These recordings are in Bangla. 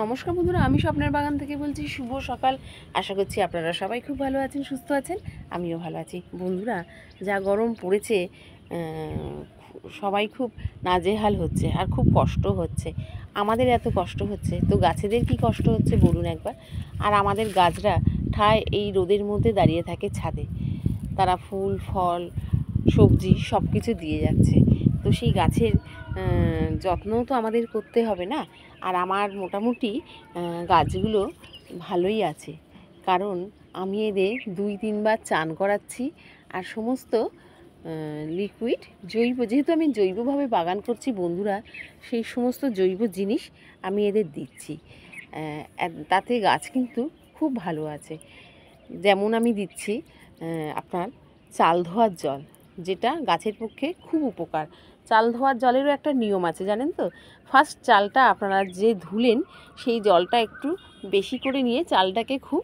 নমস্কার বন্ধুরা, আমি স্বপ্নের বাগান থেকে বলছি। শুভ সকাল। আশা করছি আপনারা সবাই খুব ভালো আছেন, সুস্থ আছেন। আমিও ভালো আছি। বন্ধুরা, যা গরম পড়েছে, সবাই খুব নাজেহাল হচ্ছে আর খুব কষ্ট হচ্ছে। আমাদের এত কষ্ট হচ্ছে, তো গাছেদের কি কষ্ট হচ্ছে বলুন একবার। আর আমাদের গাছরা ঠায় এই রোদের মধ্যে দাঁড়িয়ে থাকে ছাদে। তারা ফুল ফল সবজি সব কিছু দিয়ে যাচ্ছে। তো সেই গাছের যত্নও তো আমাদের করতে হবে না। আর আমার মোটামুটি গাছগুলো ভালোই আছে, কারণ আমি এদের 2-3 বার চান করাচ্ছি। আর সমস্ত লিকুইড যেহেতু আমি জৈবভাবে বাগান করছি বন্ধুরা, সেই সমস্ত জৈব জিনিস আমি এদের দিচ্ছি। তাতে গাছ কিন্তু খুব ভালো আছে। যেমন আমি দিচ্ছি আপনার চাল ধোয়ার জল, যেটা গাছের পক্ষে খুব উপকার। চাল ধোয়ার জলেরও একটা নিয়ম আছে, জানেন তো। ফার্স্ট চালটা আপনারা যে ধুলেন, সেই জলটা একটু বেশি করে নিয়ে চালটাকে খুব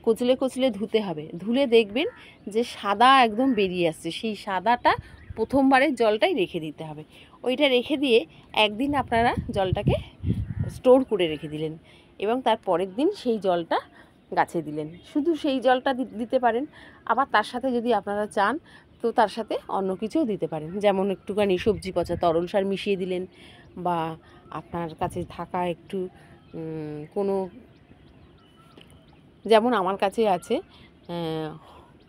কচলে কচলে ধুতে হবে। ধুলে দেখবেন যে সাদা একদম বেরিয়ে আসছে। সেই সাদাটা প্রথমবারের জলটাই রেখে দিতে হবে। ওইটা রেখে দিয়ে একদিন আপনারা জলটাকে স্টোর করে রেখে দিলেন এবং তার পরের দিন সেই জলটা গাছে দিলেন। শুধু সেই জলটা দিতে পারেন। আবার তার সাথে যদি আপনারা চান তো তার সাথে অন্য কিছুও দিতে পারেন, যেমন একটুখানি সবজি পচা তরল সার মিশিয়ে দিলেন, বা আপনার কাছে থাকা একটু কোনো, যেমন আমার কাছে আছে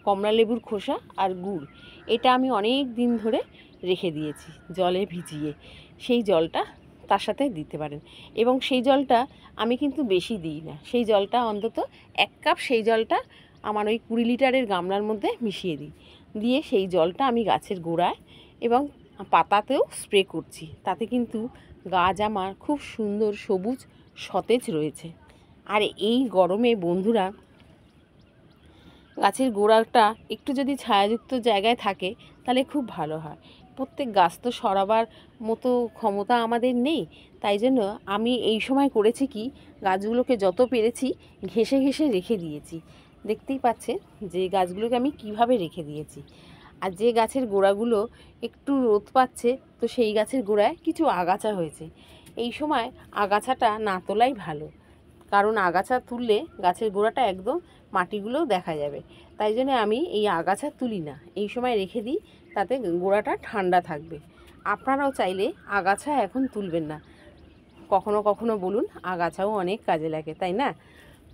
কমলা লেবুর খোসা আর গুড়। এটা আমি অনেক দিন ধরে রেখে দিয়েছি জলে ভিজিয়ে। সেই জলটা তার সাথে দিতে পারেন। এবং সেই জলটা আমি কিন্তু বেশি দিই না। সেই জলটা অন্তত 1 কাপ, সেই জলটা আমার ওই 20 লিটারের গামলার মধ্যে মিশিয়ে দিই। দিয়ে সেই জলটা আমি গাছের গোড়ায় এবং পাতাতেও স্প্রে করছি। তাতে কিন্তু গাছ আমার খুব সুন্দর সবুজ সতেজ রয়েছে। আর এই গরমে বন্ধুরা, গাছের গোড়াটা একটু যদি ছায়াযুক্ত জায়গায় থাকে তাহলে খুব ভালো হয়। প্রত্যেক গাছ তো সরাবার মতো ক্ষমতা আমাদের নেই। তাই জন্য আমি এই সময় করেছি কি, গাছগুলোকে যত পেরেছি ঘেঁষে ঘেঁষে রেখে দিয়েছি। দেখতেই পাচ্ছেন যে গাছগুলোকে আমি কিভাবে রেখে দিয়েছি। আর যে গাছের গোড়াগুলো একটু রোদ পাচ্ছে, তো সেই গাছের গোড়ায় কিছু আগাছা হয়েছে। এই সময় আগাছাটা না তোলাই ভালো, কারণ আগাছা তুললে গাছের গোড়াটা একদম মাটিগুলোও দেখা যাবে। তাই জন্য আমি এই আগাছা তুলি না, এই সময় রেখে দিই, তাতে গোড়াটা ঠান্ডা থাকবে। আপনারাও চাইলে আগাছা এখন তুলবেন না। কখনো কখনো বলুন, আগাছাও অনেক কাজে লাগে, তাই না?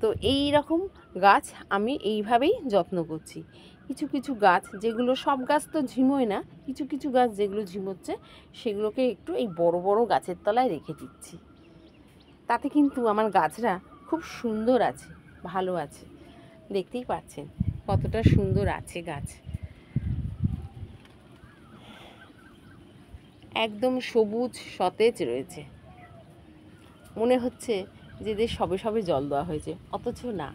তো এই রকম গাছ আমি এইভাবেই যত্ন করছি। কিছু কিছু গাছ, যেগুলো সব গাছ তো ঝিমোয় না, কিছু কিছু গাছ যেগুলো ঝিমোচ্ছে সেগুলোকে একটু এই বড় বড় গাছের তলায় রেখে দিচ্ছি। তাতে কিন্তু আমার গাছরা খুব সুন্দর আছে, ভালো আছে। দেখতেই পাচ্ছেন কতটা সুন্দর আছে গাছ, একদম সবুজ সতেজ রয়েছে। মনে হচ্ছে যে এদের সবে সবে জল দেওয়া হয়েছে, অথচ না।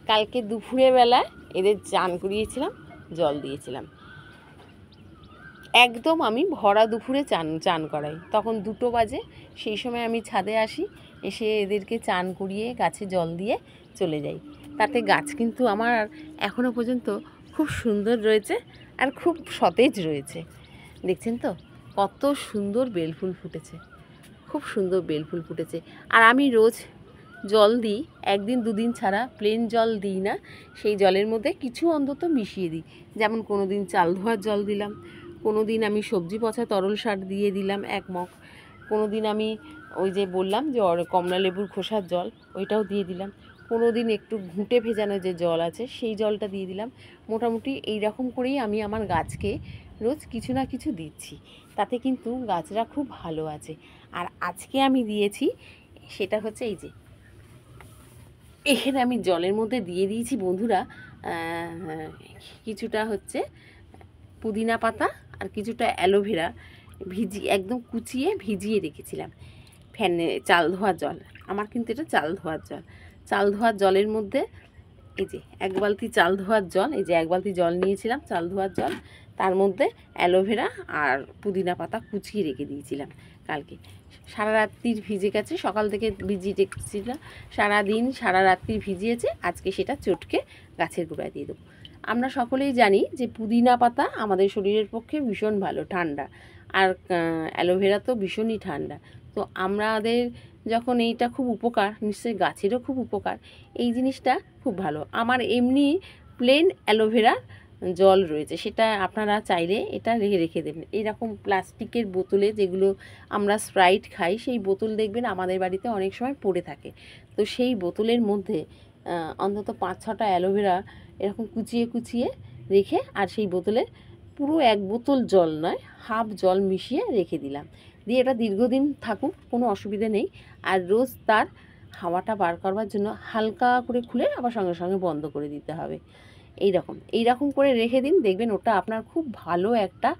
কালকে দুপুরে বেলা এদের চান করিয়েছিলাম, জল দিয়েছিলাম। একদম আমি ভরা দুপুরে চান করাই, তখন 2টো বাজে। সেই সময় আমি ছাদে আসি, এসে এদেরকে চান করিয়ে গাছে জল দিয়ে চলে যাই। তাতে গাছ কিন্তু আমার এখনও পর্যন্ত খুব সুন্দর রয়েছে আর খুব সতেজ রয়েছে। দেখছেন তো কত সুন্দর বেলফুল ফুটেছে, খুব সুন্দর বেলফুল ফুটেছে। আর আমি রোজ জল দিই, 1 দিন 2 দিন ছাড়া প্লেন জল দিই না। সেই জলের মধ্যে কিছু অন্তত মিশিয়ে দিই। যেমন কোনো দিন চাল ধোয়ার জল দিলাম, কোনো দিন আমি সবজি পচা তরল সার দিয়ে দিলাম 1 মগ, কোনো দিন আমি ওই যে বললাম যে কমলা লেবুর খোসার জল, ওইটাও দিয়ে দিলাম, কোনো দিন একটু ঘুঁটে ভেজানো যে জল আছে সেই জলটা দিয়ে দিলাম। মোটামুটি এই রকম করেই আমি আমার গাছকে রোজ কিছু না কিছু দিচ্ছি। তাতে কিন্তু গাছরা খুব ভালো আছে। আর আজকে আমি দিয়েছি সেটা হচ্ছে এই যে, এখানে আমি জলের মধ্যে দিয়ে দিয়েছি বন্ধুরা কিছুটা হচ্ছে পুদিনা পাতা আর কিছুটা অ্যালোভেরা, একদম কুচিয়ে ভিজিয়ে রেখেছিলাম। ফ্যানে চাল ধোয়ার জল, আমার কিন্তু এটা চাল ধোয়ার জল। চাল ধোয়ার জলের মধ্যে এই যে 1 বালতি চাল ধোয়ার জল, এই যে 1 বালতি জল নিয়েছিলাম চাল ধোয়ার জল, তার মধ্যে অ্যালোভেরা আর পুদিনা পাতা কুচিয়ে রেখে দিয়েছিলাম কালকে। সারা রাত্রির ভিজে গেছে, সকাল থেকে ভিজিয়ে রেখেছিলাম, সারাদিন সারা রাত্রি ভিজিয়েছে। আজকে সেটা চটকে গাছের গোড়ায় দিয়ে দেবো। আমরা সকলেই জানি যে পুদিনা পাতা আমাদের শরীরের পক্ষে ভীষণ ভালো, ঠান্ডা। আর অ্যালোভেরা তো ভীষণই ঠান্ডা। তো আমাদের যখন এইটা খুব উপকার, নিশ্চয়ই গাছেরও খুব উপকার। এই জিনিসটা খুব ভালো। আমার এমনি প্লেন অ্যালোভেরা জল রয়েছে, সেটা আপনারা চাইলে এটা রেখে দেবেন। এইরকম প্লাস্টিকের বোতলে যেগুলো আমরা স্প্রাইট খাই, সেই বোতল দেখবেন আমাদের বাড়িতে অনেক সময় পড়ে থাকে। তো সেই বোতলের মধ্যে অন্তত 5-6টা অ্যালোভেরা এরকম কুচিয়ে কুচিয়ে রেখে, আর সেই বোতলে পুরো 1 বোতল জল নয়, হাফ জল মিশিয়ে রেখে দিলাম। দিয়ে এটা দীর্ঘদিন থাকুক, কোনো অসুবিধা নেই। আর রোজ তার হাওয়াটা বার করবার জন্য হালকা করে খুলে আবার সঙ্গে সঙ্গে বন্ধ করে দিতে হবে। এইরকম করে রেখে দিন, দেখবেন ওটা আপনার খুব ভালো একটা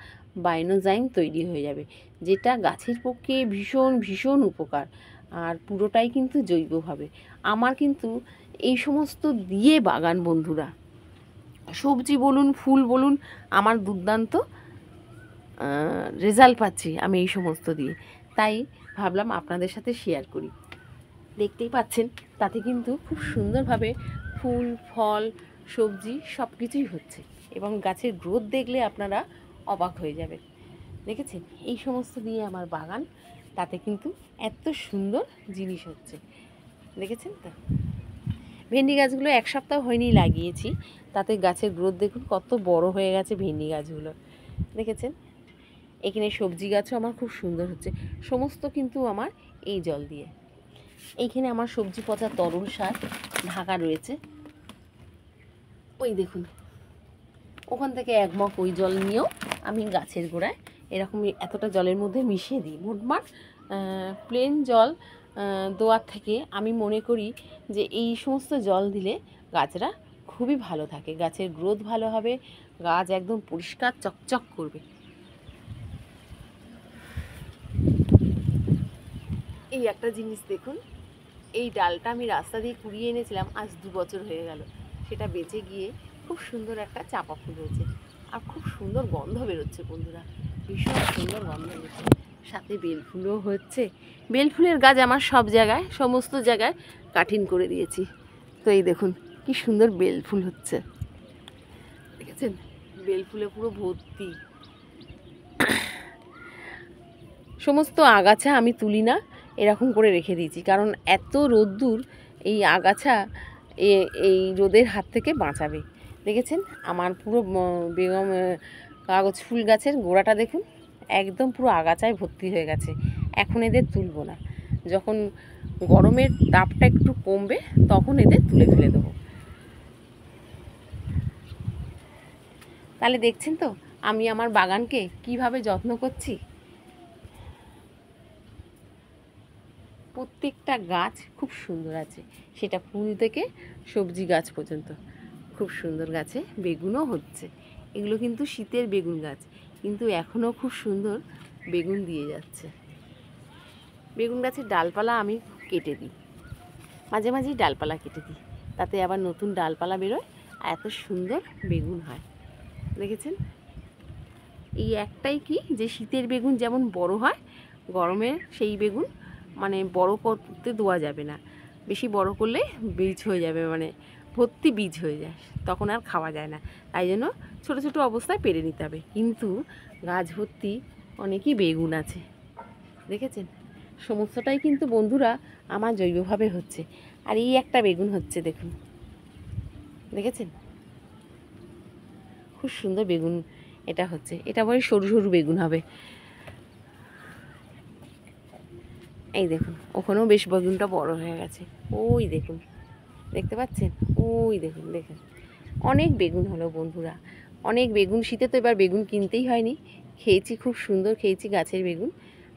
বায়োনোজাইম তৈরি হয়ে যাবে, যেটা গাছের পক্ষে ভীষণ ভীষণ উপকার। আর পুরোটাই কিন্তু জৈবভাবে। আমার কিন্তু এই সমস্ত দিয়ে বাগান বন্ধুরা, সবজি বলুন ফুল বলুন, আমার দুর্দান্ত রেজাল্ট পাচ্ছি আমি এই সমস্ত দিয়ে। তাই ভাবলাম আপনাদের সাথে শেয়ার করি। দেখতেই পাচ্ছেন তাতে কিন্তু খুব সুন্দরভাবে ফুল ফল সবজি সব কিছুই হচ্ছে, এবং গাছের গ্রোথ দেখলে আপনারা অবাক হয়ে যাবেন। দেখেছেন এই সমস্ত দিয়ে আমার বাগান, তাতে কিন্তু এত সুন্দর জিনিস হচ্ছে। দেখেছেন তো, ভেন্ডি গাছগুলো 1 সপ্তাহ হয়নি লাগিয়েছি, তাতে গাছের গ্রোথ দেখুন কত বড় হয়ে গেছে ভেন্ডি গাছগুলো। দেখেছেন, এখানে সবজি গাছও আমার খুব সুন্দর হচ্ছে, সমস্ত কিন্তু আমার এই জল দিয়ে। এইখানে আমার সবজি পচা তরল সার ঢাকা রয়েছে, ওই দেখুন ওখান থেকে 1 মগ ওই জল নিয়েও আমি গাছের গোড়ায় এরকম এতটা জলের মধ্যে মিশিয়ে দিই। মোটমাট প্লেন জল দেওয়ার থেকে আমি মনে করি যে এই সমস্ত জল দিলে গাছরা খুবই ভালো থাকে, গাছের গ্রোথ ভালো হবে, গাছ একদম পরিষ্কার চকচক করবে। এই একটা জিনিস দেখুন, এই ডালটা আমি রাস্তা দিয়ে কুড়িয়ে এনেছিলাম, আজ 2 বছর হয়ে গেল। সেটা বেঁচে গিয়ে খুব সুন্দর একটা চাপা ফুল হয়েছে, আর খুব সুন্দর গন্ধ বেরোচ্ছে বন্ধুরা, ভীষণ সুন্দর গন্ধ বেরোচ্ছে। সাথে বেলফুলও হচ্ছে। বেলফুলের গাছ আমার সব জায়গায়, সমস্ত জায়গায় কাটিং করে দিয়েছি। তো এই দেখুন কি সুন্দর বেলফুল হচ্ছে, দেখেছেন বেলফুলে পুরো ভর্তি। সমস্ত আগাছা আমি তুলি না, এরকম করে রেখে দিয়েছি, কারণ এত রোদ্দুর এই আগাছা এই রোদের হাত থেকে বাঁচাবে। দেখেছেন আমার পুরো বেগম কাগজ ফুল গাছের গোড়াটা দেখুন, একদম পুরো আগাছায় ভর্তি হয়ে গেছে। এখন এদের তুলব না, যখন গরমের তাপটা একটু কমবে তখন এদের তুলে ফেলে দেবো। তাহলে দেখছেন তো আমি আমার বাগানকে কিভাবে যত্ন করছি। প্রত্যেকটা গাছ খুব সুন্দর আছে, সেটা ফুল থেকে সবজি গাছ পর্যন্ত খুব সুন্দর। গাছে বেগুনও হচ্ছে, এগুলো কিন্তু শীতের বেগুন গাছ, কিন্তু এখনও খুব সুন্দর বেগুন দিয়ে যাচ্ছে। বেগুন গাছের ডালপালা আমি কেটে দিই, মাঝে মাঝেই ডালপালা কেটে দিই, তাতে আবার নতুন ডালপালা বেরোয়, আর এত সুন্দর বেগুন হয়। দেখেছেন, এই একটাই কি যে শীতের বেগুন যেমন বড় হয়, গরমে সেই বেগুন মানে বড় করতে দেওয়া যাবে না, বেশি বড় করলে বীজ হয়ে যাবে, মানে ভর্তি বীজ হয়ে যায়, তখন আর খাওয়া যায় না। তাই জন্য ছোটো ছোটো অবস্থায় পেরে নিতে হবে। কিন্তু গাছ ভর্তি অনেকই বেগুন আছে, দেখেছেন সমস্তটাই কিন্তু বন্ধুরা আমার জৈবভাবে হচ্ছে। আর এই একটা বেগুন হচ্ছে দেখুন, দেখেছেন খুব সুন্দর বেগুন এটা হচ্ছে, এটা বড় সরু সরু বেগুন হবে। এই দেখুন ওখানেও বেশ বেগুনটা বড় হয়ে গেছে, ওই দেখুন দেখতে পাচ্ছেন, ওই দেখুন দেখুন অনেক বেগুন হলো বন্ধুরা, অনেক বেগুন। শীতে তো এবার বেগুন কিনতেই হয়নি, খেয়েছি খুব সুন্দর খেয়েছি গাছের বেগুন।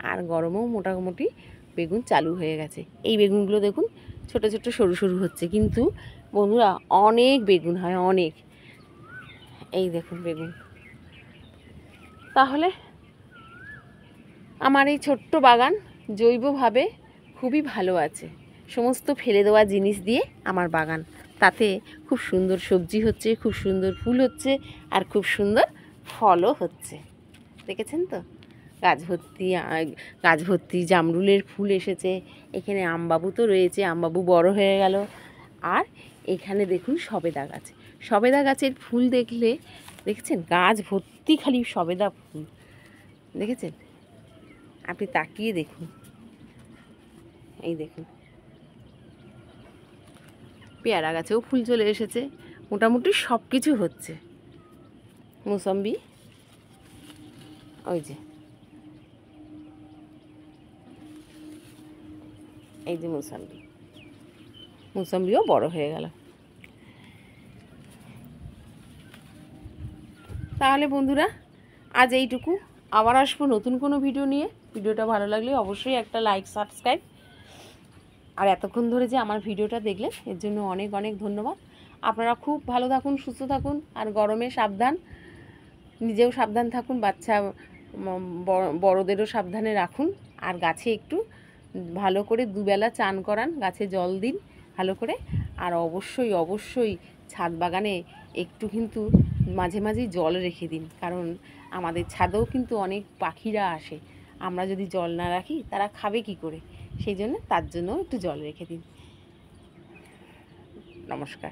আর গরমেও মোটামুটি বেগুন চালু হয়ে গেছে। এই বেগুনগুলো দেখুন ছোট ছোট সরু সরু হচ্ছে, কিন্তু বন্ধুরা অনেক বেগুন হয় অনেক। এই দেখুন বেগুন। তাহলে আমার এই ছোট্ট বাগান জৈবভাবে খুবই ভালো আছে, সমস্ত ফেলে দেওয়া জিনিস দিয়ে আমার বাগান, তাতে খুব সুন্দর সবজি হচ্ছে, খুব সুন্দর ফুল হচ্ছে, আর খুব সুন্দর ফলও হচ্ছে। দেখেছেন তো গাছ ভর্তি জামরুলের ফুল এসেছে, এখানে আমবাবু তো রয়েছে, আমবাবু বড় হয়ে গেল। আর এখানে দেখুন সবেদা গাছ, সবেদা গাছের ফুল দেখলে দেখেছেন গাছ ভর্তি খালি সবেদা ফুল, দেখেছেন আপনি তাকিয়ে দেখুন। এই দেখুন পেয়ারা গাছেও ফুল চলে এসেছে, মোটামুটি সব কিছু হচ্ছে। মুসাম্বি ওই যে, এই যে মুসাম্বিও বড় হয়ে গেল। তাহলে বন্ধুরা আজ এইটুকু, আবার আসবো নতুন কোনো ভিডিও নিয়ে। ভিডিওটা ভালো লাগলে অবশ্যই একটা লাইক, সাবস্ক্রাইব, আর এতক্ষণ ধরে যে আমার ভিডিওটা দেখলেন এর জন্য অনেক অনেক ধন্যবাদ। আপনারা খুব ভালো থাকুন, সুস্থ থাকুন, আর গরমে সাবধান, নিজেও সাবধান থাকুন, বাচ্চা বড়দেরও সাবধানে রাখুন। আর গাছে একটু ভালো করে দুবেলা চান করান, গাছে জল দিন ভালো করে। আর অবশ্যই অবশ্যই ছাদ বাগানে একটু কিন্তু মাঝে মাঝেই জল রেখে দিন, কারণ আমাদের ছাদেও কিন্তু অনেক পাখিরা আসে, আমরা যদি জল না রাখি তারা খাবে কি করে, সেই জন্য তার জন্য একটু জল রেখে দিন। নমস্কার।